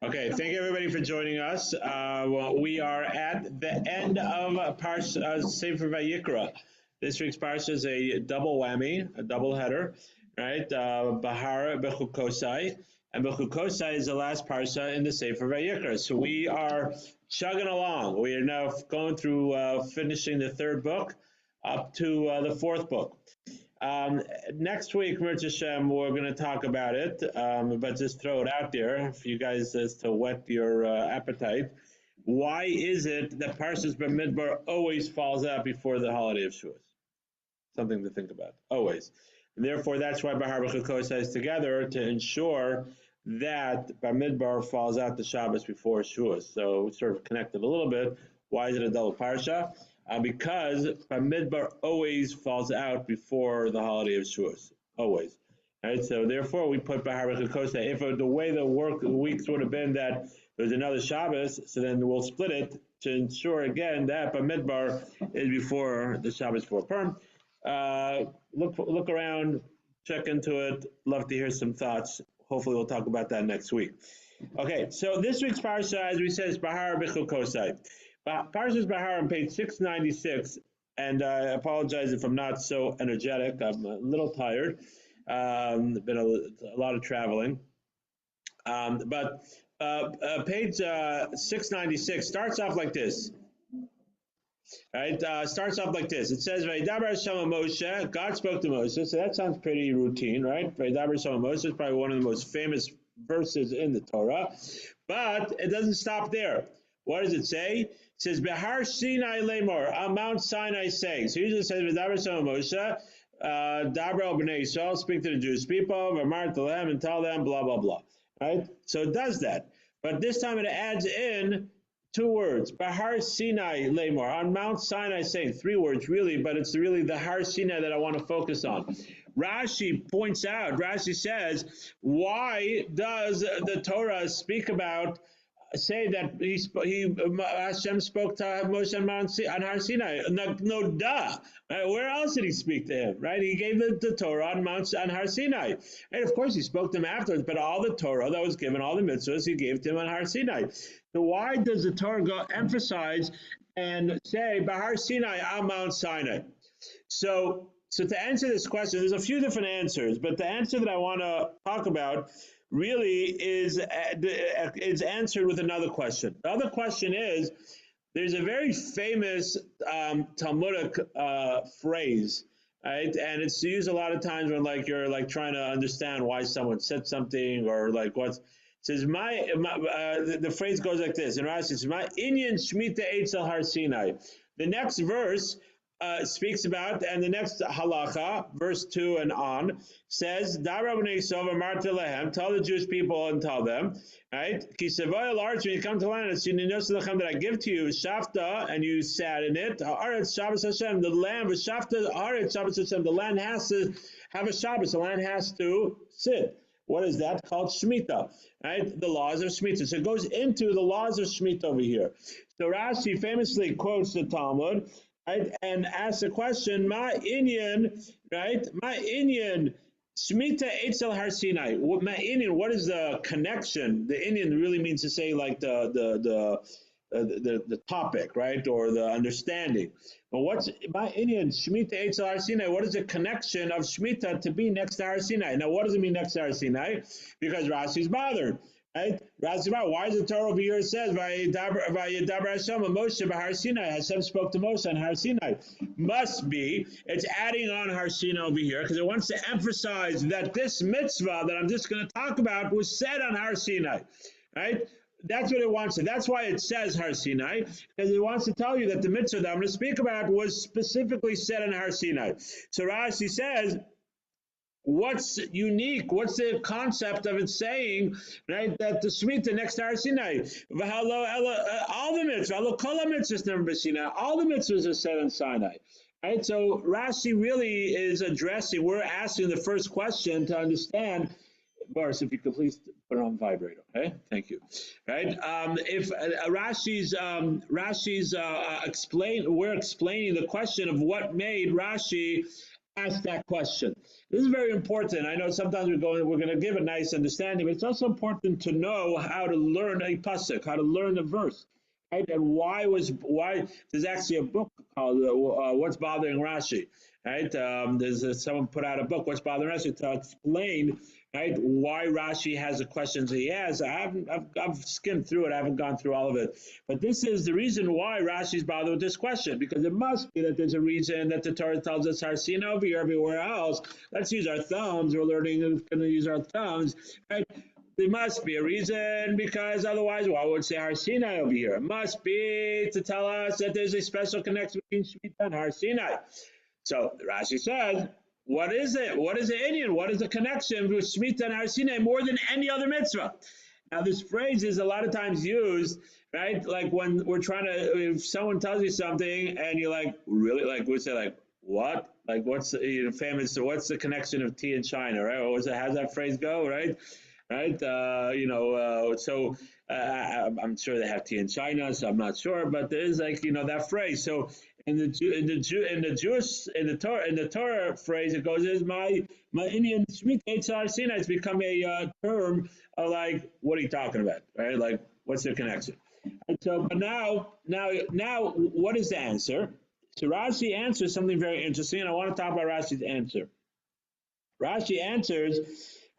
Okay, thank you everybody for joining us. Well, we are at the end of Parsha Sefer Vayikra. This week's Parsha is a double whammy, a double header, right? Behar, Bechukosai, and Bechukosai is the last Parsha in the Sefer Vayikra. So we are chugging along. We are now going through finishing the third book up to the fourth book. Next week, Mirz Hashem, we're going to talk about it, but just throw it out there for you guys as to whet your appetite. Why is it that Parshas Bamidbar always falls out before the holiday of Shavuos? Something to think about, always. And therefore, that's why Behar Bechukosai is together to ensure that Bamidbar falls out the Shabbos before Shavuos. So we sort of connected a little bit. Why is it a double Parsha? Because Bamidbar always falls out before the holiday of Shavuos, always. Right? So therefore, we put Behar Bechukosai. If the way the weeks would have been that there's another Shabbos, so then we'll split it to ensure again that Bamidbar is before the Shabbos for Purim. Look around, check into it. Love to hear some thoughts. Hopefully, we'll talk about that next week. Okay, so this week's parsha, as we said, is Behar Bechukosai. Parshas Behar on page 696, and I apologize if I'm not so energetic. I'm a little tired. Been a lot of traveling. But page 696 starts off like this. Right? Starts off like this. It says, "Vayidaber Hashem Moshe." God spoke to Moses. So that sounds pretty routine, right? Vayidaber Hashem Moshe is probably one of the most famous verses in the Torah. But it doesn't stop there. What does it say? It says, "Behar Sinai Lemor," on Mount Sinai saying. So usually it says, "Vayidaber Hashem Moshe." Daber el bnei Yisrael, speak to the Jewish people, v'amar to them, and tell them, blah blah blah. Right? So it does that. But this time it adds in two words, Behar Sinai Lemor, on Mount Sinai saying, three words really, but it's really the Har Sinai that I want to focus on. Rashi points out, Rashi says, why does the Torah speak about, say that Hashem spoke to Moshe on Har Sinai? No, duh. Right? Where else did he speak to him? Right? He gave the Torah on Har Sinai, and of course he spoke to him afterwards. But all the Torah that was given, all the mitzvahs, he gave to him on Har Sinai. So why does the Torah emphasize and say Behar Sinai on Mount Sinai? So to answer this question, there's a few different answers, but the answer that I want to talk about really is answered with another question. The other question is, there's a very famous Talmudic phrase, right? And it's used a lot of times when you're trying to understand why someone said something or what's. It says the phrase goes like this. In Rashi, it says, "My Inyan Shmita Eitzel Har Sinai." The next verse speaks about, and the next halacha, verse 2 and on, says, "Daber bnei Yisrael v'amar lehem," tell the Jewish people and tell them, right? Ki sevoy al-aretz, when you come to land, it's that I give to you, shafta, and you sat in it, haaretz Shabbos Hashem, the land, v'shafta haaretz Shabbos Hashem, the land has to have a Shabbos, the land has to sit. What is that? Called Shemitah, right? The laws of Shemitah. So it goes into the laws of Shemitah over here. So Rashi famously quotes the Talmud, right, and asks the question, "Ma inyan," right? "Ma inyan Shemitah Eitzel Har Sinai." Ma inyan, what is the connection? The inyan really means to say the topic, right, or the understanding. But what's my Indian Shemitah Eitzel Har Sinai? What is the connection of Shemitah to be next to Har Sinai? Now, what does it mean next to Har Sinai? Because Rashi's bothered, right? Rashi's bothered. Why is the Torah over here says Vayidaber Hashem Moshe Behar Sinai? Hashem spoke to Moshe on Har Sinai. Must be it's adding on Har Sinai over here because it wants to emphasize that this mitzvah that I'm just going to talk about was said on Har Sinai, right? That's what it wants to. That's why it says Har Sinai, because it wants to tell you that the mitzvah that I'm going to speak about was specifically said in Har Sinai. So Rashi says, what's unique? What's the concept of it saying, right, that the Shemitah next to Har Sinai? All the mitzvahs, all the mitzvahs are said in Sinai. Right? So Rashi really is addressing, we're asking the first question to understand. Boris, if you could please put it on vibrate, okay? Thank you. Right? If Rashi's we're explaining the question of what made Rashi ask that question. This is very important. I know sometimes we're going to give a nice understanding, but it's also important to know how to learn a pasuk, how to learn a verse, right? And why there's actually a book called "What's Bothering Rashi," right? Someone put out a book, "What's Bothering Rashi," to explain, right, why Rashi has the questions he has. I've skimmed through it. I haven't gone through all of it, but this is the reason why Rashi's bothered with this question, because it must be that there's a reason that the Torah tells us Har Sinai over here, everywhere else. Let's use our thumbs. We're learning, going to use our thumbs, right? There must be a reason, because otherwise, why would it say Har Sinai over here? It must be to tell us that there's a special connection between Shemitah and Har Sinai. So Rashi says, what is it? What is the Indian? What is the connection with Shemitah and Har Sinai more than any other mitzvah? Now, this phrase is a lot of times used, right? Like when we're trying to, if someone tells you something and you're like, really? Like, we say, like, what? Like, what's the famous, what's the connection of tea and China, right? Or was it, how's that phrase go, right? Right? I'm sure they have tea in China, so I'm not sure, but there is like, that phrase. So in the Torah phrase, it goes, is my Indian Shemitah Sinai. It's become a term of like, what are you talking about, right? Like, what's the connection? And so, but now, what is the answer? So Rashi answers something very interesting, and I want to talk about Rashi's answer. Rashi answers,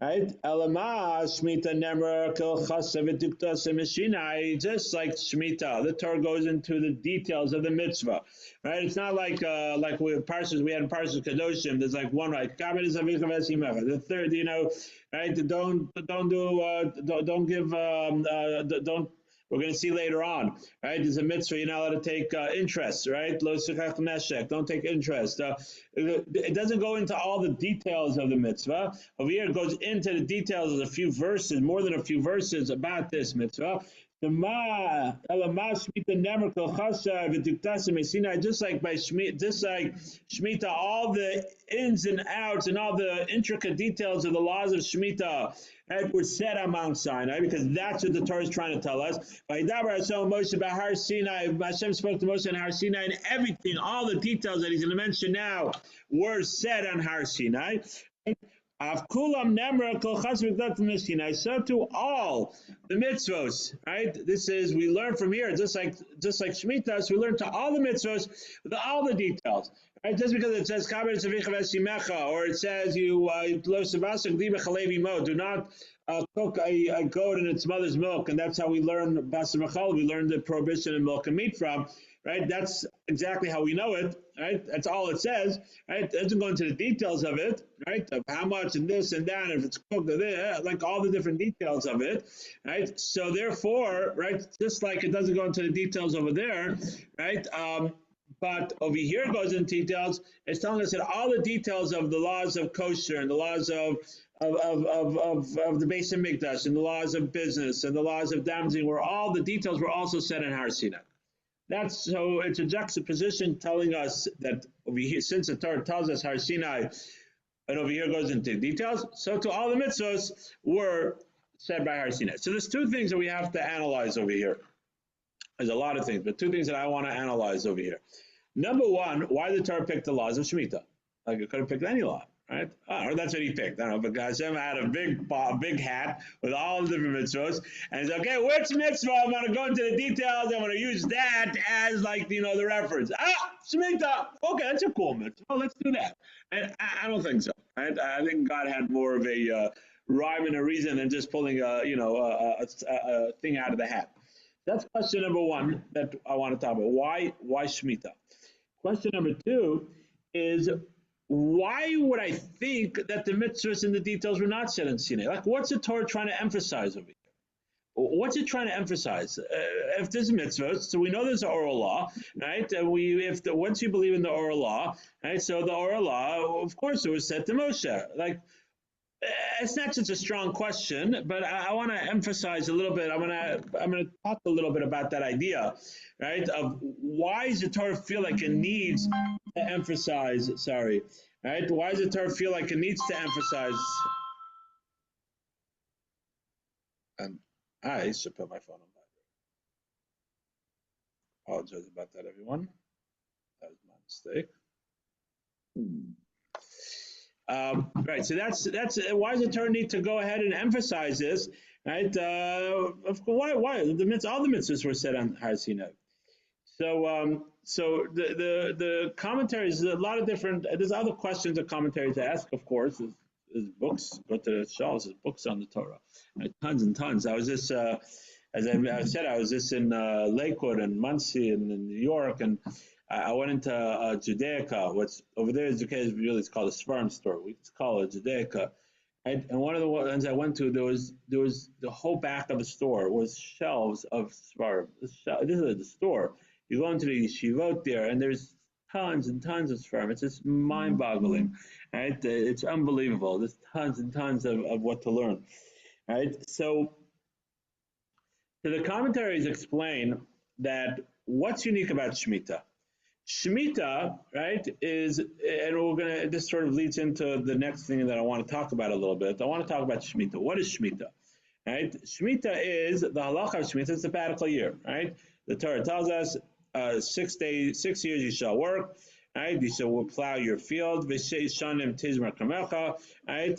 right? Elama Shmita Nemra Kil Chasavitukta Semishinai, just like Shmita. The Torah goes into the details of the mitzvah, right? It's not like with Parshas, we had in Parshas Kadoshim, there's like one, right? The third, right? Don't give, don't. We're going to see later on, right? There's a mitzvah, you're not allowed to take interest, right? Don't take interest. It doesn't go into all the details of the mitzvah. Over here, it goes into the details of a few verses, more than a few verses about this mitzvah. Just like Shemitah, all the ins and outs and all the intricate details of the laws of Shemitah, right, were said on Mount Sinai, because that's what the Torah is trying to tell us. Hashem spoke to Moshe on Har Sinai, and everything, all the details that he's going to mention now, were said on Har Sinai. So to all the mitzvos, right? This is, we learn from here, just like Shemitah, so we learn to all the mitzvos with all the details. Right? Just because it says or it says you do not cook a goat in its mother's milk, and that's how we learn Basar Machal. We learn the prohibition of milk and meat from. Right? That's exactly how we know it. Right? That's all it says. Right? It doesn't go into the details of it. Right? Of how much and this and that, and if it's cooked, like all the different details of it. Right? So therefore, right, just like it doesn't go into the details over there, right? But over here it goes into details. It's telling us that all the details of the laws of kosher and the laws of the Beis Hamikdash and the laws of business and the laws of damaging, where all the details were also said in Har Sinai. That's, so it's a juxtaposition telling us that over here, since the Torah tells us Har Sinai, and over here goes into details, so to all the mitzvahs were said by Har Sinai. So there's two things that we have to analyze over here. There's a lot of things, but two things that I want to analyze over here. Number one, why did the Torah pick the laws of Shemitah? Like, it could have picked any law, right? Or that's what he picked. I don't know, but Hashem had a big hat with all the different mitzvahs, and he's like, okay, which mitzvah? I'm going to go into the details. I'm going to use that as, like, the reference. Shemitah. Okay, that's a cool mitzvah. Let's do that. And I don't think so. Right? I think God had more of a rhyme and a reason than just pulling a thing out of the hat. That's question number one that I want to talk about. Why Shemitah? Question number two is, why would I think that the mitzvahs and the details were not said in Sinai? Like, what's the Torah trying to emphasize over here? What's it trying to emphasize? If there's mitzvahs, so we know there's an oral law, right? Once you believe in the oral law, right? So the oral law, of course, it was said to Moshe. Like, it's not such a strong question, but I want to emphasize a little bit. I'm gonna talk a little bit about that idea, right? Of why does the Torah feel like it needs to emphasize? Sorry, right? Why does the Torah feel like it needs to emphasize? I should put my phone on vibrate. Apologize about that, everyone. That was my mistake. Right. So that's why does the Torah need to go ahead and emphasize this? Right. Why all the mitzvahs were said on Har Sinai. So the commentaries, there's a lot of different. There's other questions or commentaries to ask. Of course, is books. Go to the shelves. There's books on the Torah, right? Tons and tons. I was just, as I said, I was just in Lakewood and Muncie and in New York, and I went into Judaica. What's over there is really it's called a Sfarm store. We call it Judaica. And one of the ones I went to, there was the whole back of the store was shelves of Sfarm. This is the store. You go into the yeshivot there, and there's tons and tons of sperm. It's just mind-boggling, right? It's unbelievable. There's tons and tons of what to learn, right? So the commentaries explain that what's unique about Shemitah. Shemitah, right, is, and we're going to, this sort of leads into the next thing that I want to talk about a little bit. I want to talk about Shemitah. What is Shemitah? Right? Shemitah is, the halacha of Shemitah is a sabbatical year, right? The Torah tells us 6 days, 6 years you shall work, right? You shall plow your field, right?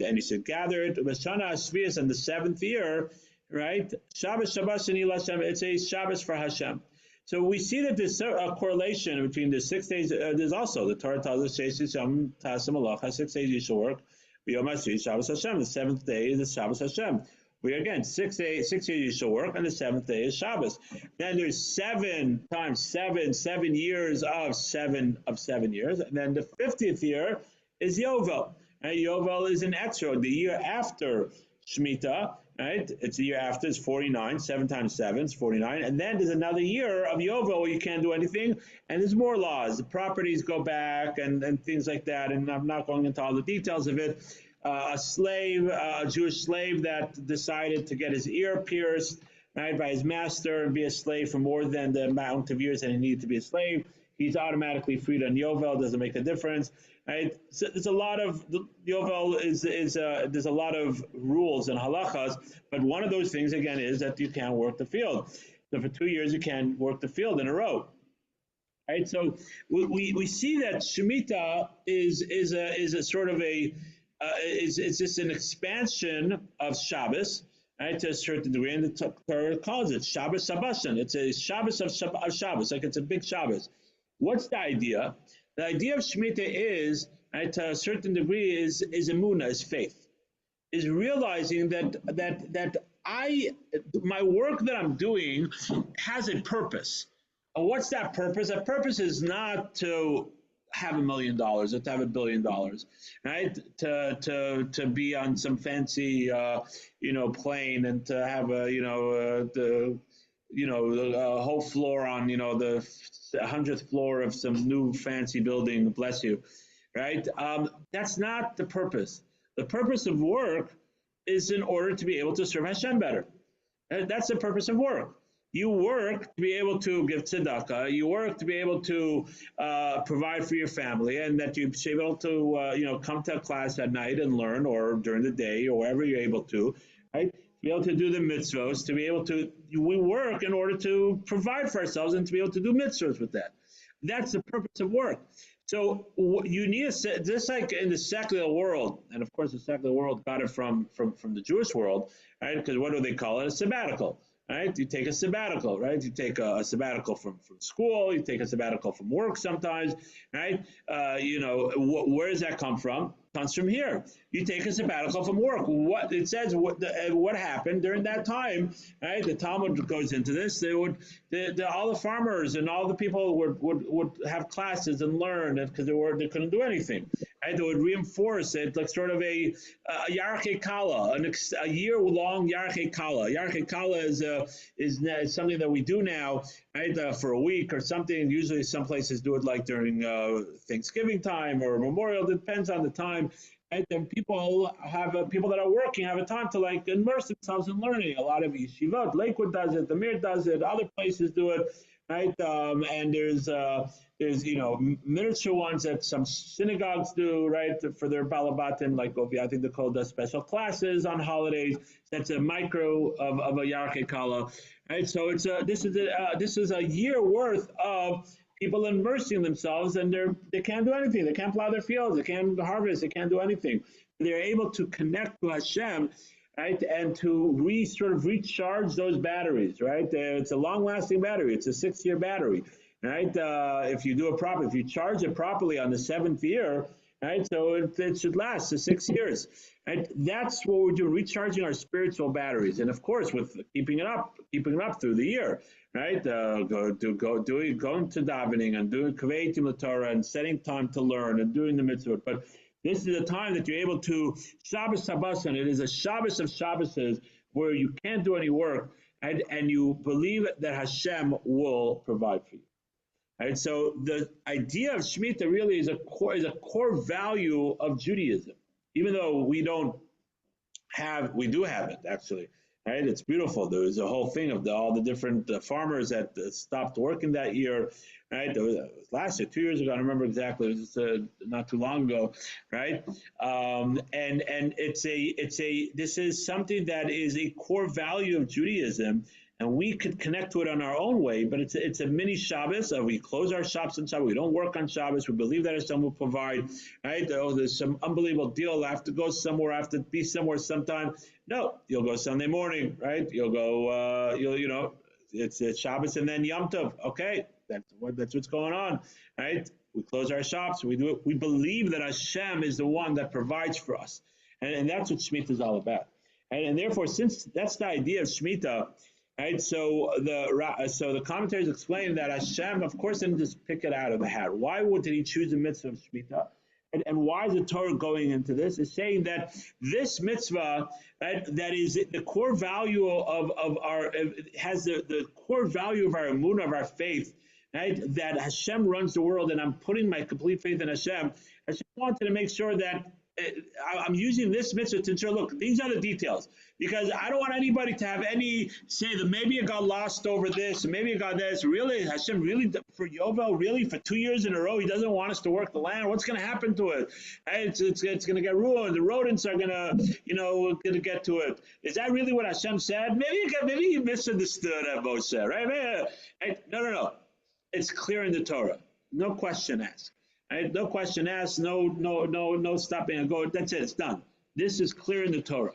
And you should gather it. And the 7th year, right? Shabbos Hashem, it's a Shabbos for Hashem. So we see that there's a correlation between the 6 days. There's also, the Torah tells us, 6 days you shall work. Shabbos Hashem. The 7th day is the Shabbos Hashem. We again 6 years you shall work, and the 7th day is Shabbos. Then there's 7 times 7, 7 years of 7 years, and then the 50th year is Yovel. And Yovel is an extra, the year after Shemitah. Right, it's the year after. It's 49. 7 times 7 is 49, and then there's another year of Yovel where you can't do anything, and there's more laws. The properties go back and things like that. And I'm not going into all the details of it. A slave, a Jewish slave that decided to get his ear pierced, right, by his master and be a slave for more than the amount of years that he needed to be a slave, he's automatically freed on Yovel. Doesn't make a difference, right? So there's a lot of Yovel there's a lot of rules and halachas, but one of those things again is that you can't work the field. So for 2 years you can't work the field in a row. Right, so we see that Shemitah is a sort of a it's just an expansion of Shabbos, right, to a certain degree, and the Torah calls it Shabbos Sabbashan. It's a Shabbos of Shabbos, like it's a big Shabbos. What's the idea? The idea of Shemitah is, right, to a certain degree, is emunah, is faith, is realizing that my work that I'm doing has a purpose. And what's that purpose? That purpose is not to have $1 million or to have $1 billion, right? To be on some fancy, plane and to have a whole floor on, the 100th floor of some new fancy building. Bless you, right? That's not the purpose. The purpose of work is in order to be able to serve Hashem better. That's the purpose of work. You work to be able to give tzedakah. You work to be able to provide for your family, and that you be able to, come to a class at night and learn, or during the day, or wherever you're able to, right? To be able to do the mitzvos, to be able to, we work in order to provide for ourselves and to be able to do mitzvos with that. That's the purpose of work. So you need just like in the secular world, and of course the secular world got it from the Jewish world, right? Because what do they call it? A sabbatical. Right? You take a sabbatical, right? You take a sabbatical from school, you take a sabbatical from work sometimes, right? Where does that come from? It comes from here. You take a sabbatical from work. What it says, what happened during that time, right? The Talmud goes into this. They would, all the farmers and all the people would have classes and learn because they couldn't do anything. Right? They would reinforce it like sort of a Yarchei Kala, a year-long Yarchei Kala. Yarchei Kala is something that we do now, right, for a week or something. Usually some places do it like during Thanksgiving time or Memorial. It depends on the time. Right? And people that are working have a time to like immerse themselves in learning. A lot of yeshivot, Lakewood does it, the Mir does it, other places do it, right? And there's miniature ones that some synagogues do, right, for their balabatim. Like I think the Kol does special classes on holidays. That's a micro of a Yarchei Kala, right? So this is a year worth of people immersing themselves, and they can't do anything. They can't plow their fields. They can't harvest. They can't do anything. They're able to connect to Hashem, right, and to sort of recharge those batteries, right? It's a long-lasting battery. It's a 6-year battery, right? If you do it properly, if you charge it properly on the 7th year, right? So it should last for 6 years, right? That's what we're doing, recharging our spiritual batteries, and of course, with keeping it up through the year, right? Going to davening and doing kaveitim Torah and setting time to learn and doing the mitzvah. But this is a time that you're able to Shabbos Habbasan. It is a Shabbos of Shabboses where you can't do any work, and you believe that Hashem will provide for you. Right, so the idea of Shemitah really is a core value of Judaism, even though we do have it actually. Right, it's beautiful. There was a whole thing of all the different farmers that stopped working that year. Right, it was last year, 2 years ago. I don't remember exactly. It was not too long ago. Right, and this is something that is a core value of Judaism. And we could connect to it on our own way, but it's a mini Shabbos. We close our shops on Shabbos. We don't work on Shabbos. We believe that Hashem will provide. Right? Oh, there's some unbelievable deal. I have to go somewhere. I have to be somewhere sometime. No, you'll go Sunday morning. Right? You'll go. It's Shabbos and then Yom Tov. Okay, that's what's going on. Right? We close our shops. We do it. We believe that Hashem is the one that provides for us, and that's what Shemitah is all about. And therefore, since that's the idea of Shemitah. Right, so the commentaries explain that Hashem, of course, didn't just pick it out of the hat. Why did He choose the mitzvah of Shemitah? And why is the Torah going into this? It's saying that this mitzvah, right, that is the core value of our, has the core value of our emunah, of our faith, right, that Hashem runs the world, and I'm putting my complete faith in Hashem. Hashem wanted to make sure that I'm using this mitzvah to ensure, look, these are the details. Because I don't want anybody to have any say that maybe it got lost over this, and maybe it got this. Really, Hashem, really, for Yovel, really, for 2 years in a row, He doesn't want us to work the land. What's going to happen to it? It's going to get ruined. The rodents are going to get to it. Is that really what Hashem said? Maybe you misunderstood Moshe, right? No. It's clear in the Torah. No question asked. Right? No question asked. No stopping and go. That's it. It's done. This is clear in the Torah.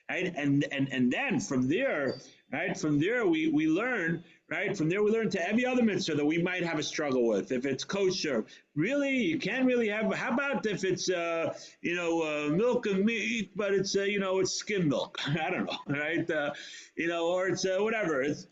Right, and then from there, right, we learn, right, from there we learn to every other mitzvah that we might have a struggle with. If it's kosher, really, you can't really have. How about if it's milk and meat, but it's it's skim milk? I don't know, right? Or it's whatever. It's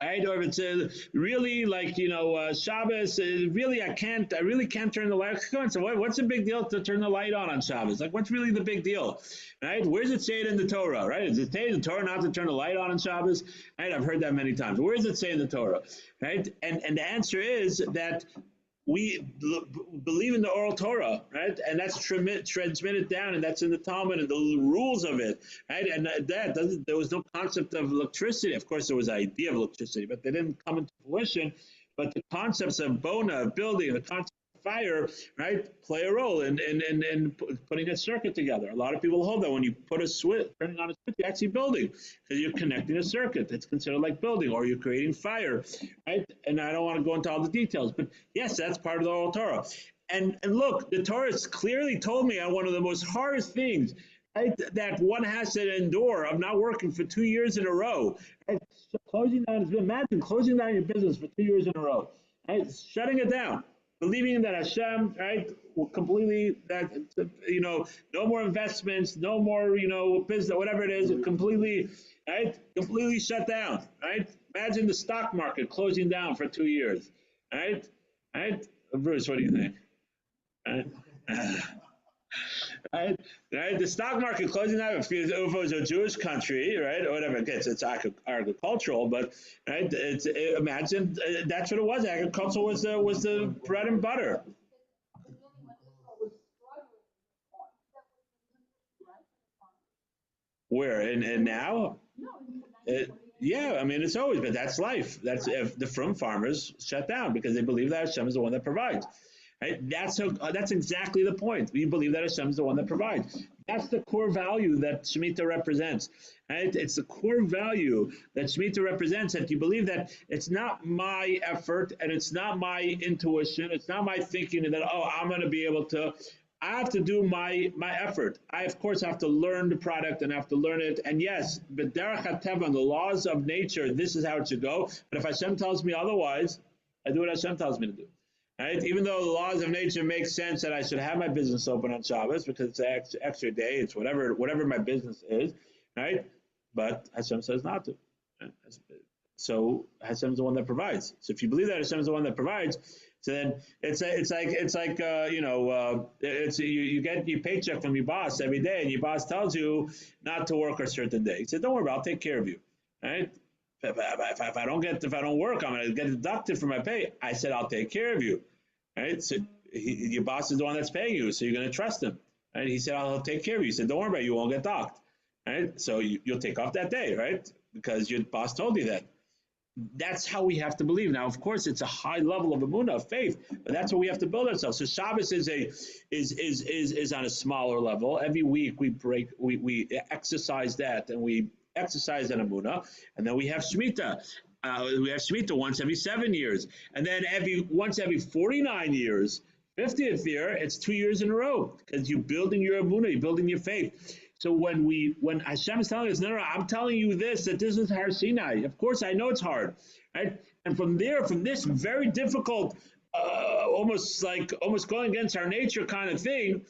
right, or if it's really like Shabbos, really I really can't turn the light. Come on, so what's the big deal to turn the light on Shabbos? Like, what's really the big deal, right? Where's it say it in the Torah, right? Does it say in the Torah not to turn the light on Shabbos? Right, I've heard that many times. Where does it say in the Torah, right? And the answer is that we believe in the oral Torah, right? And that's transmitted down, and that's in the Talmud and the rules of it, right? And there was no concept of electricity. Of course, there was an idea of electricity, but they didn't come into fruition. But the concepts of bona, building, the concept of fire, right, play a role in putting a circuit together. A lot of people hold that when you put a switch, turning on a switch, you're actually building, because you're connecting a circuit. It's considered like building, or you're creating fire, right? And I don't want to go into all the details, but yes, that's part of the oral Torah. And look, the Torah has clearly told me on one of the most hardest things, right, that one has to endure, of not working for 2 years in a row. Right? So closing down, imagine closing down your business for 2 years in a row, right? Shutting it down, believing that Hashem, right, will completely, that no more investments, no more business, whatever it is, completely shut down, right? Imagine the stock market closing down for 2 years, right? Bruce, what do you think? Right? Right, the stock market closing down. If it was a Jewish country, right, or whatever, it's agricultural, but right, imagine that's what it was. Agriculture was the bread and butter. Where and now? Yeah, I mean it's always, but that's life. That's if the from farmers shut down because they believe that Hashem is the one that provides. Right? That's exactly the point. We believe that Hashem is the one that provides. That's the core value that Shemitah represents. Right? It's the core value that Shemitah represents, that you believe that it's not my effort and it's not my intuition, it's not my thinking that, oh, I'm going to be able to. I have to do my effort. I, of course, have to learn the product and have to learn it. And yes, but derech hateva, the laws of nature, this is how it should go. But if Hashem tells me otherwise, I do what Hashem tells me to do. Right? Even though the laws of nature make sense that I should have my business open on Shabbos because it's an extra day, it's whatever my business is, right? But Hashem says not to. Right? So Hashem is the one that provides. So if you believe that Hashem is the one that provides, so then it's like you get your paycheck from your boss every day, and your boss tells you not to work a certain day. He said, "Don't worry, I'll take care of you." Right? If I don't work, I'm going to get deducted from my pay. I said, I'll take care of you, right? So your boss is the one that's paying you, so you're going to trust him, right? He said, I'll take care of you. He said, don't worry about it, you won't get docked, right? So you'll take off that day, right? Because your boss told you that. That's how we have to believe. Now, of course, it's a high level of emunah, of faith, but that's what we have to build ourselves. So Shabbos is on a smaller level. Every week we exercise that, and we exercise an emunah, and then we have Shemitah. We have Shemitah once every 7 years, and then once every 49 years, 50th year, it's 2 years in a row because you're building your emunah, you're building your faith. So when Hashem is telling us, no, I'm telling you that this is Har Sinai. Of course, I know it's hard, right? And from this very difficult, almost going against our nature kind of thing,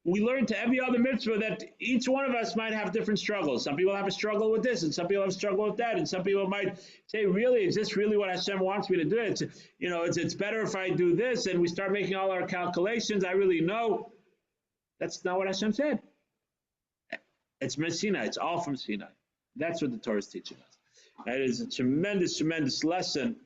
we learn to every other mitzvah that each one of us might have different struggles. Some people have a struggle with this, and some people have a struggle with that, and some people might say, really, is this really what Hashem wants me to do? It's better if I do this, and we start making all our calculations. I really know that's not what Hashem said. It's from Sinai. It's all from Sinai. That's what the Torah is teaching us. That is a tremendous, tremendous lesson,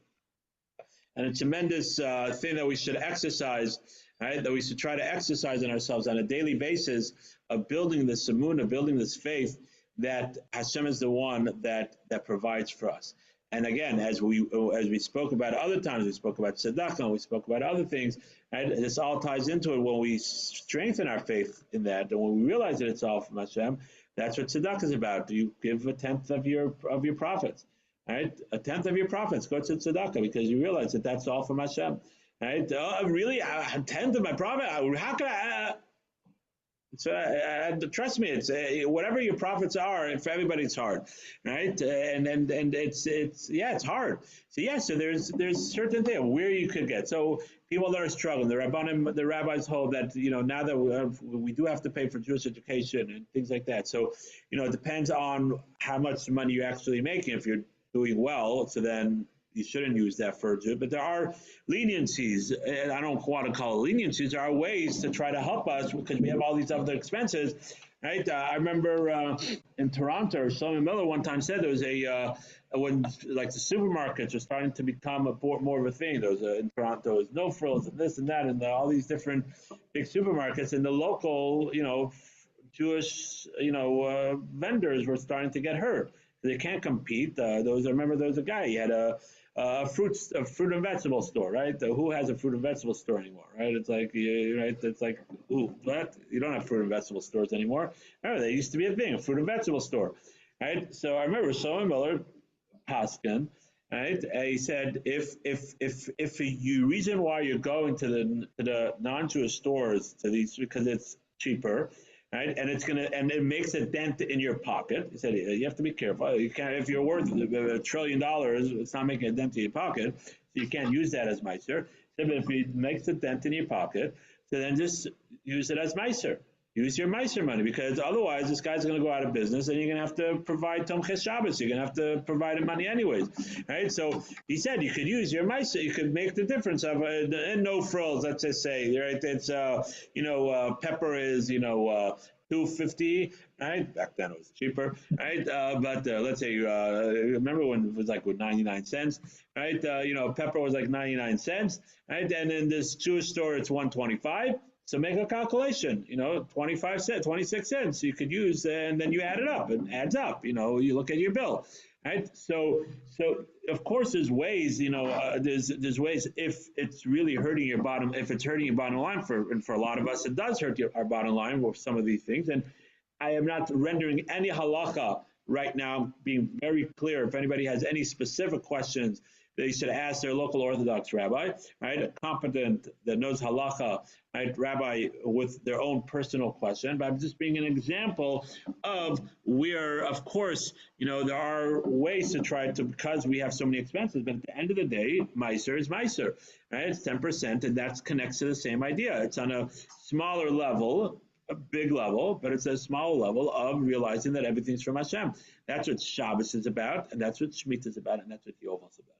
and a tremendous thing that we should exercise. Right, that we should try to exercise in ourselves on a daily basis of building this emunah, building this faith that Hashem is the one that provides for us. And again, as we spoke about other times, we spoke about tzedakah, we spoke about other things. Right? This all ties into it when we strengthen our faith in that, and when we realize that it's all from Hashem. That's what tzedakah is about. You give a tenth of your profits. Right, a tenth of your profits go to tzedakah because you realize that that's all from Hashem. Right? Really? A tenth of my profit? How can I? Trust me, it's whatever your profits are. For everybody, it's hard, right? And it's hard. So there's certain things where you could get. So people that are struggling, the rabbis hold that now that we do have to pay for Jewish education and things like that. So it depends on how much money you're actually making. If you're doing well, so then you shouldn't use that for Jew, but there are leniencies, and I don't want to call it leniencies. There are ways to try to help us because we have all these other expenses, right? I remember in Toronto, Shlomo Miller one time said there was when like the supermarkets are starting to become more of a thing. There was in Toronto, there's No Frills and this and that, and all these different big supermarkets, and the local, Jewish, vendors were starting to get hurt. They can't compete. I remember there was a guy. He had a fruit and vegetable store, right? Who has a fruit and vegetable store anymore, right? It's like, right? It's like, ooh, what? You don't have fruit and vegetable stores anymore. Remember, they used to be a thing, a fruit and vegetable store, right? So I remember Shlomo Miller, Paskin, right? He said, if you reason why you're going to the non-Jewish stores to these because it's cheaper. Right, and it makes a dent in your pocket. He said you have to be careful. You can't, if you're worth $1 trillion, it's not making a dent in your pocket, so you can't use that as meiser. But if it makes a dent in your pocket, so then just use it as meiser. Use your meiser money, because otherwise this guy's going to go out of business, and you're going to have to provide Tomches Shabbos. You're going to have to provide him money anyways, right? So he said you could use your meiser. You could make the difference of and no frills. Let's just say, right? It's pepper is $2.50, right? Back then it was cheaper, right? But let's say remember when it was like with 99 cents, right? Pepper was like 99 cents, right? And in this Jewish store it's 125. So make a calculation, 25 cents, 26 cents you could use, and then you add it up. It adds up, you look at your bill, right? So of course there's ways, there's ways if it's really hurting your bottom, if it's hurting your bottom line and for a lot of us, it does hurt our bottom line with some of these things. And I am not rendering any halacha right now. I'm being very clear. If anybody has any specific questions, they should ask their local Orthodox rabbi, right? A competent that knows halacha, right? Rabbi with their own personal question. But I'm just being an example of where, of course, there are ways to try to, because we have so many expenses, but at the end of the day, Meiser is Meiser, right? It's 10%, and that connects to the same idea. It's on a smaller level, a big level, but it's a small level of realizing that everything's from Hashem. That's what Shabbos is about, and that's what Shemitah is about, and that's what Yovel is about.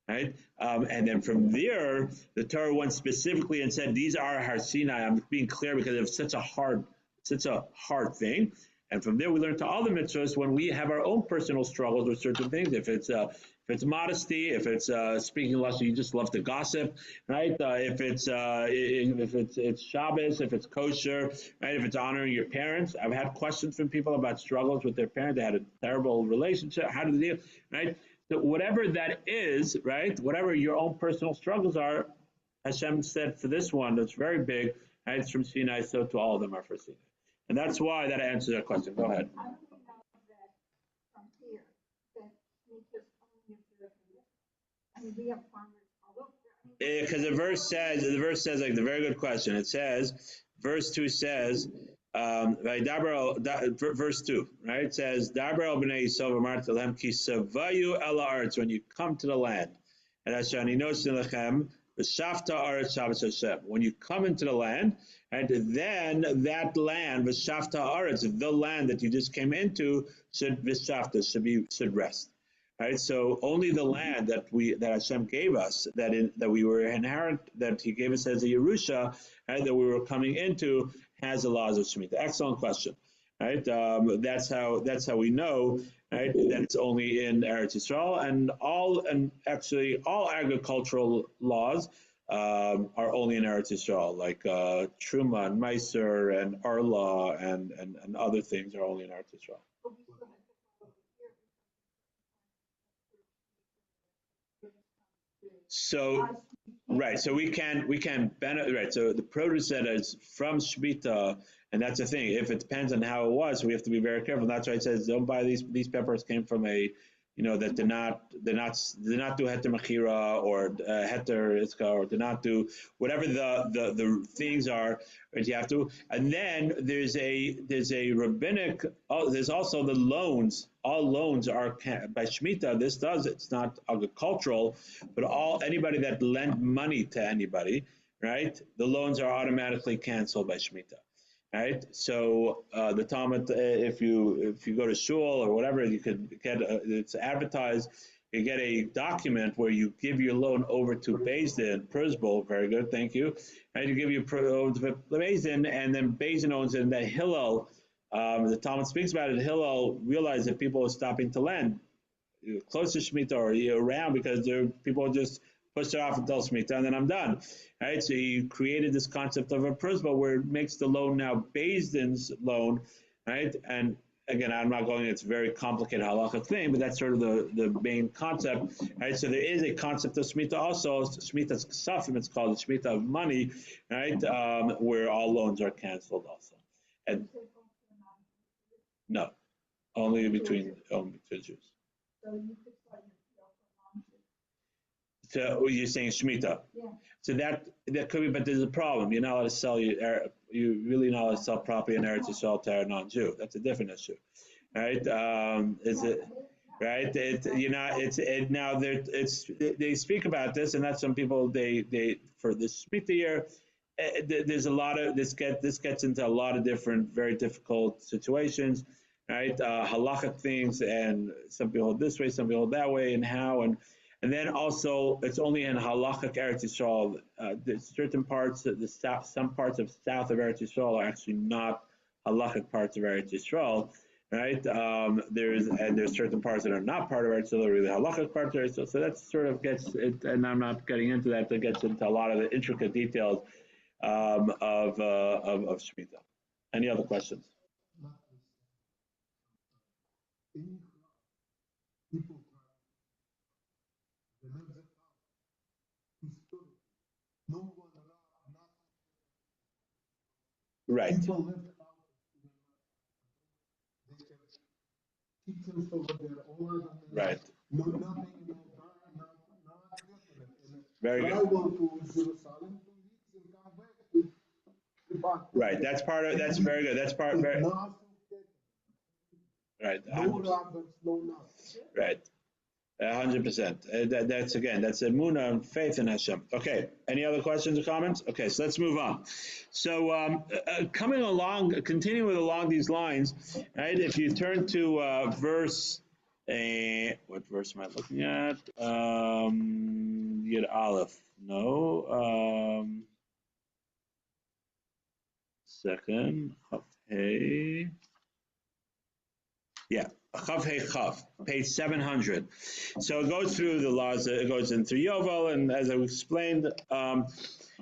Right? And then from there, the Torah went specifically and said, these are Har Sinai. I'm being clear because it's such a hard thing. And from there, we learn to all the mitzvahs when we have our own personal struggles with certain things. If it's modesty, if it's speaking less, you just love to gossip, right? If it's Shabbos, if it's kosher, right? If it's honoring your parents. I've had questions from people about struggles with their parents. They had a terrible relationship. How do they deal, right? So whatever that is, right? Whatever your own personal struggles are, Hashem said for this one that's very big, right? It's from Sinai, so to all of them are for Sinai. And that's why that answers that question. Go ahead. I don't know that from here that we just only observe here. I mean, we have farmers all over. Because the verse says, like the very good question. It says, verse 2 says, verse 2, right? It says, Dabar b'nei Yisrael v'amarta lehem ki savayu el haaretz, when you come to the land, and Hashani nosin lechem v'shafta haaretz Shabbos Hashem. When you come into the land, and then that land, v'shafta haaretz, the land that you just came into, should rest. Right, so only the land that Hashem gave us, that we were inherent, that He gave us as a Yerusha, right, that we were coming into, has the laws of Shemitah. Excellent question. Right, that's how we know, right, that it's only in Eretz Yisrael, and actually all agricultural laws are only in Eretz Yisrael, like Truma and Meiser and Arla and other things are only in Eretz Yisrael. So, right. So we can benefit. Right. So the produce that is from Shemitah, and that's the thing. If it depends on how it was, we have to be very careful. That's why it says don't buy these peppers came from a, that did not do heter mechira or heter iska, or did not do whatever the things are. Right, you have to. And then there's a rabbinic. Oh, there's also the loans. All loans are by Shemitah. It's not agricultural, but anybody that lent money to anybody, right? The loans are automatically canceled by Shemitah. Right, so the Talmud, if you go to shul or whatever, you could get it's advertised. You get a document where you give your loan over to Beis Din, Prusbul, very good, thank you. Right, you give your over to Beis Din, and then Beis Din owns it. And that Hillel, the Talmud speaks about it. Hillel realized that people are stopping to lend close to Shemitah or around because people just push it off until Shemitah, and then I'm done. Right? So he created this concept of a prisma where it makes the loan now Beis Din's loan, right? And again, I'm not going, it's a very complicated halachic thing, but that's sort of the main concept, right? So there is a concept of Shemitah also, Shemitah's Ksafim, it's called the Shemitah of money, right? Where all loans are canceled also. And no, only between Jews. So you could start So you're saying Shemitah. yeah. So that could be, but there's a problem. You're not allowed to sell you really not allowed to sell property in Eretz Yisrael to a non-Jew. That's a different issue, right? Is it right? They speak about this, and that's some people they for this Shemitah year. There's a lot of this gets into a lot of different very difficult situations, right? Halachic things, and some people hold this way, some people hold that way, and how and then also, it's only in halachic Eretz Yisrael. There's certain parts of the south, some parts of south of Eretz Yisrael are actually not halachic parts of Eretz Yisrael, right? There's certain parts that are not part of Eretz Yisrael, really halachic parts of Eretz Yisrael. So that sort of gets it, and I'm not getting into that. That gets into a lot of the intricate details of Shemitah. Any other questions? Right. and stuff like that, all that, Right. no, nothing, not Very but good. I go to Jerusalem 2 weeks and come back to back. Right. That's part of. That's very good. That's part. Very, right. No robbers, no nothing. Right. 100%. That's again. That's emunah and faith in Hashem. Okay. Any other questions or comments? Okay. So let's move on. So coming along, continuing along these lines, right? If you turn to verse. What verse am I looking at? Yud Aleph. No. Second. Hey. Yeah. Chav Hey Chav, page 700. So it goes through the laws, it goes in through Yovel, and as I explained, and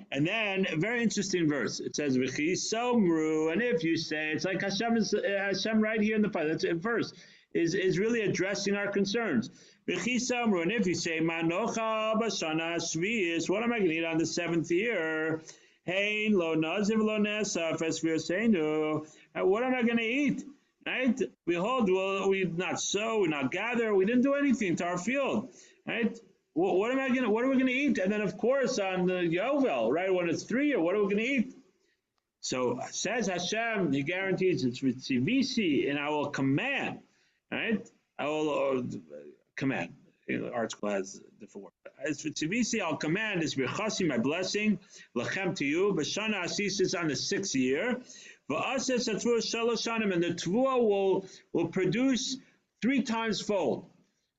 then a very interesting verse. It says, "V'chi somru," and if you say, it's like Hashem right here in the That's a verse is really addressing our concerns. V'chi somru, and if you say, "Manocha b'shana shvius," what am I going to eat on the 7th year? Hein lo naziv lo nesaf es v'yoseinu. What am I going to eat? Right? Behold, we not sow, we not gather, we didn't do anything to our field. Right? What are we going to eat? And then, of course, on the Yovel, right, when it's 3 year, what are we going to eat? So says Hashem, he guarantees it's Ritzivisi, and I will command. Right? I will command. Art school has different words. As for Tzivisi, I'll command, is Bechasi, my blessing, Lachem to you, Bashana Asis is on the 6th year. V'ases Atvua Shaloshanim, and the Tvua will produce 3 times fold.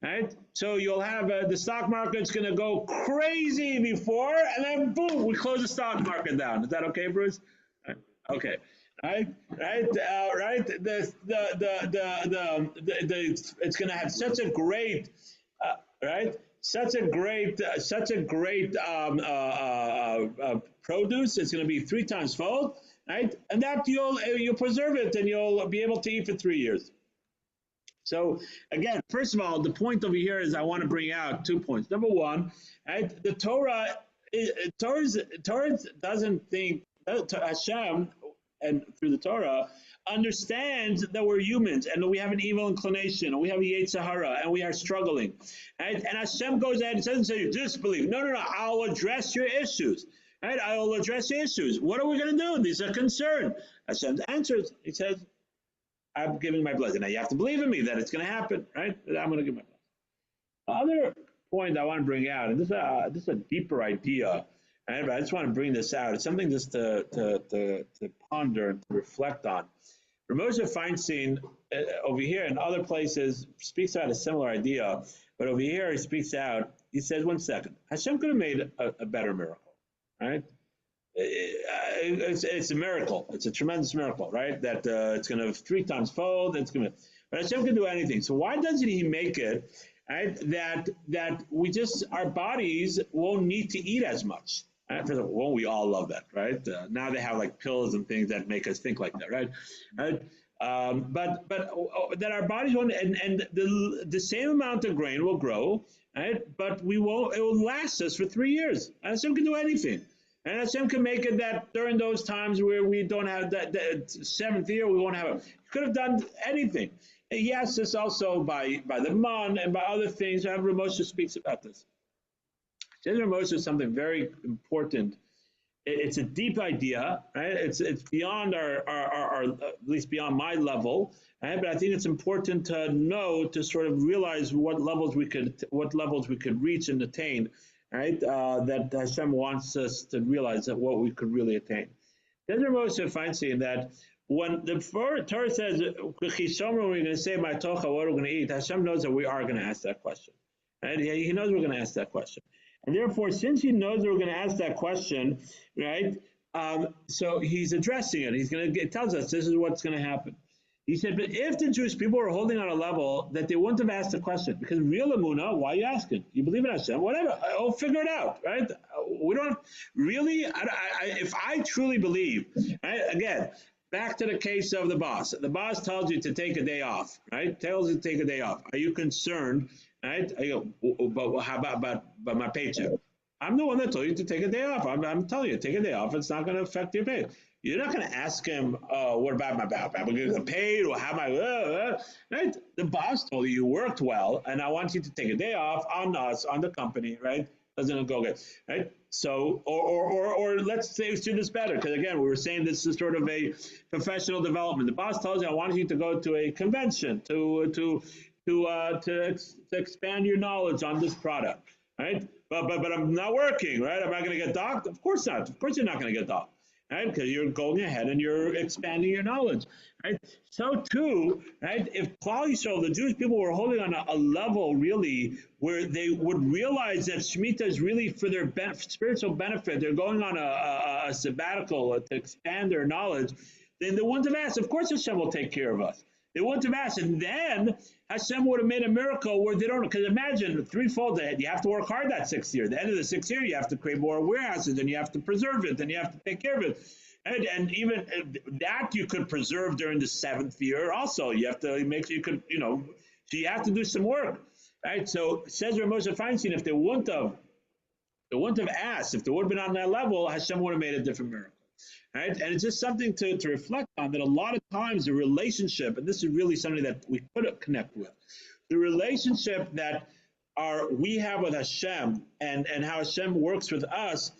Right? So you'll have the stock market's going to go crazy before, and then boom, we close the stock market down. Is that okay, Bruce? Right. Okay. Right. It's going to have such a great, right? Such a great produce. It's going to be 3 times fold. Right, and that you'll preserve it, and you'll be able to eat for 3 years. So again, first of all, the point over here is I want to bring out 2 points. Number one, right, the Torah doesn't think Hashem, and through the Torah, understands that we're humans and that we have an evil inclination and we have a Yetzer Hara and we are struggling. Right? And Hashem goes ahead and doesn't say disbelief. No, I'll address your issues. Right? I will address the issues. What are we going to do? These are concerned. Hashem answers. He says, I'm giving my blessing. Now you have to believe in me that it's going to happen. Right? I'm going to give my blessing. The other point I want to bring out, and this is a deeper idea, right? But I just want to bring this out. It's something just to ponder and to reflect on. Ramosha Feinstein over here and other places speaks out a similar idea, but over here he speaks out. He says, 1 second, Hashem could have made a better miracle. Right? It's a miracle. It's a tremendous miracle, right? That it's going to 3 times fold. But Hashem can do anything. So why doesn't He make it, right? That we just our bodies won't need to eat as much. Right? Well, we all love that, right? Now they have like pills and things that make us think like that, right? But that our bodies won't, and the same amount of grain will grow. Right? But we won't. It will last us for 3 years. And Hashem can do anything, and Hashem can make it that during those times where we don't have that 7th year, we won't have it. He could have done anything. And he asked us also by the man and by other things. Rav Moshe speaks about this. Rav Moshe is something very important. It's a deep idea, right? It's beyond our at least beyond my level. Right? But I think it's important to know, to sort of realize what levels we could reach and attain, right? That Hashem wants us to realize that what we could really attain. Then Moshe Feinstein that when the Torah says, we're going to say my tocha, what are we going to eat? Hashem knows that we are going to ask that question, right? He knows we're going to ask that question, and therefore, since He knows we're going to ask that question, right? So He's addressing it. It tells us this is what's going to happen. He said, but if the Jewish people were holding on a level that they wouldn't have asked the question, because real emunah, why are you asking? You believe in Hashem, whatever, I'll figure it out, right? We don't really, if I truly believe, right, again, back to the case of the boss. The boss tells you to take a day off, right? Tells you to take a day off. Are you concerned, right? But how about my paycheck? I'm the one that told you to take a day off. I'm telling you, take a day off. It's not going to affect your pay. You're not going to ask him, what about my back? Am I going to get paid? Or how am I? Right? The boss told you worked well, and I want you to take a day off on us, on the company, right? Doesn't go good, right? So, or let's say do this better, because again, we were saying this is sort of a professional development. The boss tells you, I want you to go to a convention to expand your knowledge on this product, right? But I'm not working, right? Am I going to get docked? Of course not. Of course you're not going to get docked, right? Because you're going ahead and you're expanding your knowledge, right? So too, right? If Klal Yisrael, the Jewish people, were holding on a level really where they would realize that Shemitah is really for their spiritual benefit, they're going on a sabbatical to expand their knowledge, then they wouldn't have asked. Of course, Hashem will take care of us. They wouldn't have asked, and then Hashem would have made a miracle where they don't. Because imagine threefold ahead. You have to work hard that 6th year. At the end of the 6th year, you have to create more warehouses, and you have to preserve it, and you have to take care of it. And even that you could preserve during the 7th year. Also, you have to make sure you could, so you have to do some work, right? So says Rav Moshe Feinstein, if they wouldn't have asked, if they would have been on that level, Hashem would have made a different miracle. Right? And it's just something to reflect on, that a lot of times the relationship, and this is really something that we could connect with, the relationship that we have with Hashem and how Hashem works with us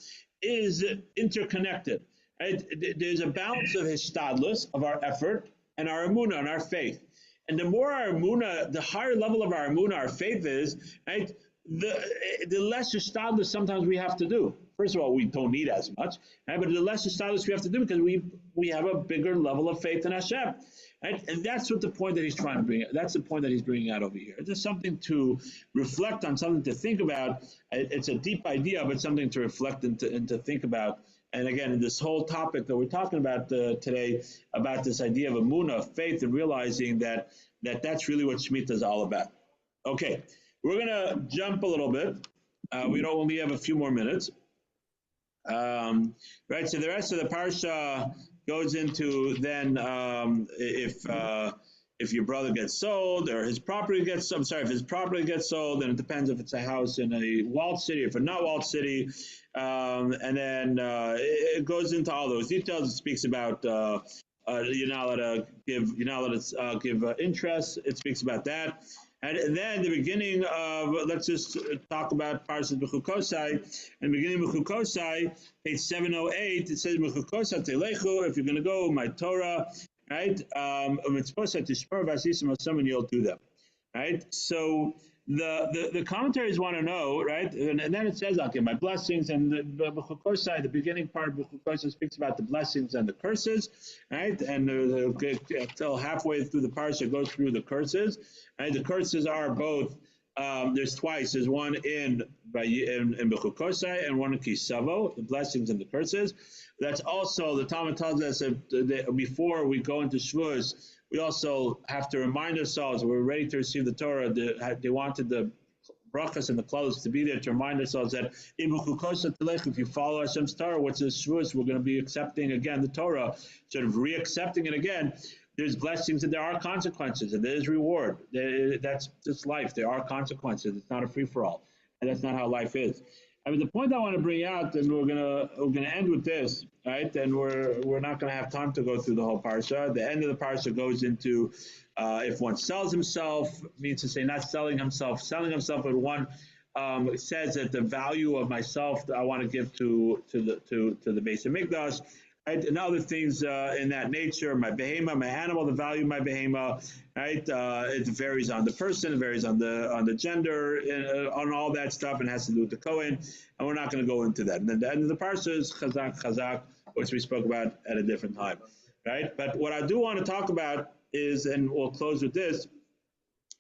is interconnected. Right? There's a balance of hishtadlus, of our effort, and our emunah, and our faith. And the more our emunah, the higher level of our emunah, our faith is, right? The less hishtadlus sometimes we have to do. First of all, we don't need as much, right? But the less hishtadlus we have to do because we have a bigger level of faith in Hashem, right? And that's what the point that he's trying to bring. That's the point that he's bringing out over here. It's just something to reflect on, something to think about. It's a deep idea, but something to reflect and to think about. And again, this whole topic that we're talking about today, about this idea of emunah, of faith, and realizing that's really what Shemitah is all about. Okay, we're going to jump a little bit. We don't only have a few more minutes. Right, so the rest of the parsha goes into then if your brother gets sold or his property gets sold. I'm sorry, if his property gets sold, then it depends if it's a house in a walled city, if it's not walled city, and then it goes into all those details. It speaks about you're not allowed to give interest. It speaks about that. And then the beginning of, let's just talk about Parshah Bechukosai. And beginning of Bechukosai, page 708, it says, Bechukosai telechu, if you're going to go, my Torah, right? And you'll do them, right? So the commentaries want to know, right? And then it says, okay, my blessings, and the Bechukosai, the beginning part of Bechukosai speaks about the blessings and the curses, right? And until halfway through the parsha goes through the curses, right? The curses are both, there's twice. There's one in Bechukosai and one in Kisavo, the blessings and the curses. That's also, the Talmud tells us that before we go into Shavuos, we also have to remind ourselves we're ready to receive the Torah. They wanted the brachas and the clothes to be there to remind ourselves that if you follow Hashem's Torah, which is Shavuos, we're going to be accepting again the Torah, sort of re-accepting it again. There's blessings and there are consequences and there is reward. That's just life. There are consequences. It's not a free-for-all, and that's not how life is. I mean, the point I want to bring out, and we're gonna end with this, right? And we're not gonna have time to go through the whole parsha. The end of the parsha goes into if one sells himself, means to say not selling himself, but one says that the value of myself that I want to give to the base of Mikdash, right? And other things in that nature, my behema, my animal, the value of my behema, right? It varies on the person, it varies on the gender, on all that stuff, and has to do with the Kohen. And we're not going to go into that. And then the end of the parsha is chazak, which we spoke about at a different time, right? But what I do want to talk about is, and we'll close with this,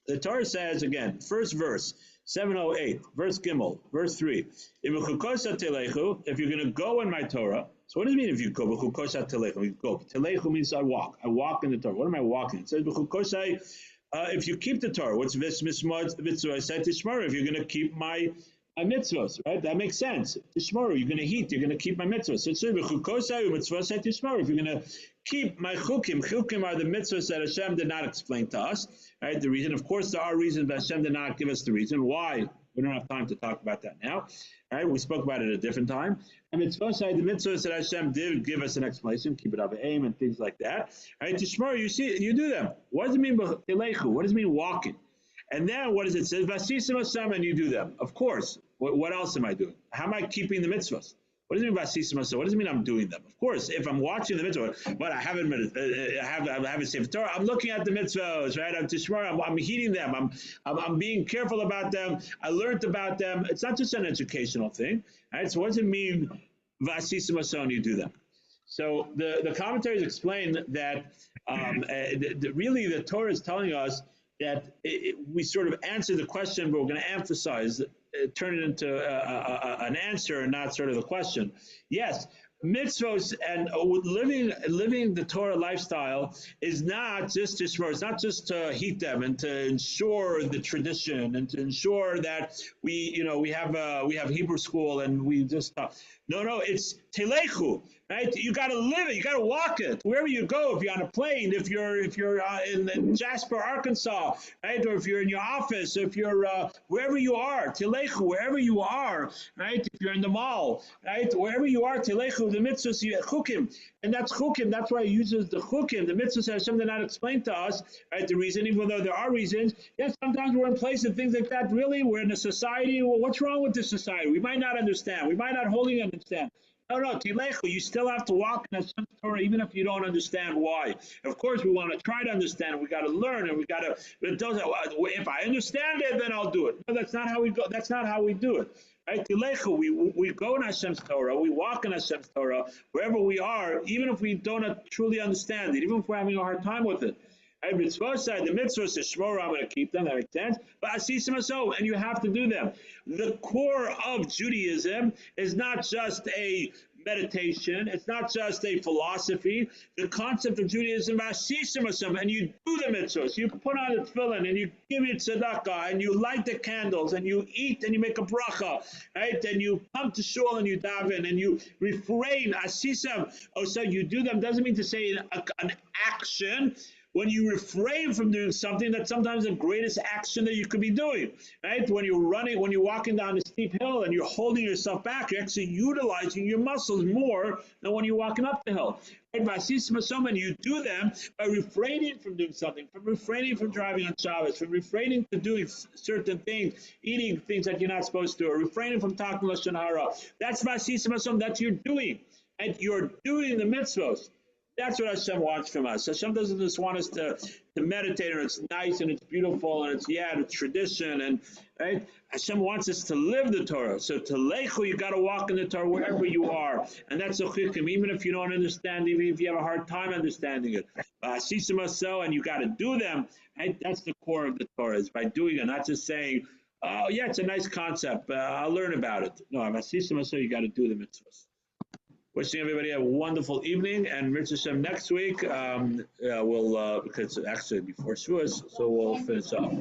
the Torah says, again, first verse, 708, verse Gimel, verse 3, if you're going to go in my Torah. So what does it mean if you go? Bechukosai telechu. You go. Telechu means I walk. I walk in the Torah. What am I walking? It says Bechukosai, if you keep the Torah. What's mitzvah? Mitzvah said Tishmaru. If you're going to keep my mitzvahs, right? That makes sense. Tishmaru. You're going to heat. You're going to keep my mitzvahs. So it says Bechukosai mitzvah said Tishmaru. If you're going to keep my chukim. Chukim are the mitzvahs that Hashem did not explain to us, right? The reason, of course, there are reasons, but Hashem did not give us the reason. Why? We don't have time to talk about that now. All right, we spoke about it at a different time. And Mitzvosai, the mitzvahs that Hashem did give us an explanation, keep it up aim and things like that. All right, Tishmar, you see, you do them. What does it mean telechu? What does it mean walking? And then what does it say? Vasisim asam, and you do them. Of course. What else am I doing? How am I keeping the mitzvahs? What does it mean vasisim asam? What does it mean I'm doing them? Of course, if I'm watching the mitzvah, but I haven't saved Torah. I'm looking at the mitzvahs, right? I'm heeding them. I'm being careful about them. I learned about them. It's not just an educational thing, right? So what does it mean vasisim asam? You do them. So the commentaries explain that really the Torah is telling us that we sort of answer the question, but we're going to emphasize, turn it into an answer and not sort of the question. Yes, mitzvos and living the Torah lifestyle is not just it's not just to heat them and to ensure the tradition and to ensure that we have Hebrew school and we just no, it's telechu, right? You got to live it, you got to walk it wherever you go. If you're on a plane, if you're in Jasper, Arkansas, right, or if you're in your office, if you're wherever you are, telechu, wherever you are, right? If you're in the mall, right, wherever you are, telechu, the mitzvahs, chukim, and that's chukim. That's why he uses the chukim. The mitzvahs have something not explained to us, right? The reason, even though there are reasons, yes, sometimes we're in place and things like that. Really, we're in a society. Well, what's wrong with this society? We might not understand. We might not wholly understand. No, tilechu, you still have to walk in a Torah, even if you don't understand why. Of course, we want to try to understand. We got to learn, and we got to. If I understand it, then I'll do it. No, that's not how we go. That's not how we do it. Right? Tilechu, we go in Hashem's Torah, we walk in Hashem's Torah wherever we are, even if we don't truly understand it, even if we're having a hard time with it. And Mitzvosai, the mitzvahs, shmor, I'm going to keep them, that makes sense. But asisim aso, and you have to do them. The core of Judaism is not just a meditation, it's not just a philosophy. The concept of Judaism, asisim aso, and you do the mitzvahs. You put on the tefillin, and you give it tzedakah, and you light the candles, and you eat, and you make a bracha, right? And you come to shul, and you daven, and you refrain, asisim. Oh, so you do them doesn't mean to say an action. When you refrain from doing something, that's sometimes the greatest action that you could be doing, right? When you're running, when you're walking down a steep hill and you're holding yourself back, you're actually utilizing your muscles more than when you're walking up the hill. Right? You do them by refraining from doing something, from refraining from driving on Shabbos, from refraining from doing certain things, eating things that you're not supposed to, or refraining from talking Lashon Hara. That's that's you're doing, and you're doing the mitzvos. That's what Hashem wants from us. Hashem doesn't just want us to meditate, and it's nice and it's beautiful and it's tradition, and right. Hashem wants us to live the Torah. So to lechu, you got to walk in the Torah wherever you are, and that's a chikim. Even if you don't understand, even if you have a hard time understanding it, and you got to do them. Right? That's the core of the Torah, is by doing it, not just saying, "Oh yeah, it's a nice concept. I'll learn about it." No, you got to do the mitzvahs. Wishing everybody a wonderful evening, and Mitzvah Hashem next week we'll because it's actually before Shavuos, so we'll finish up.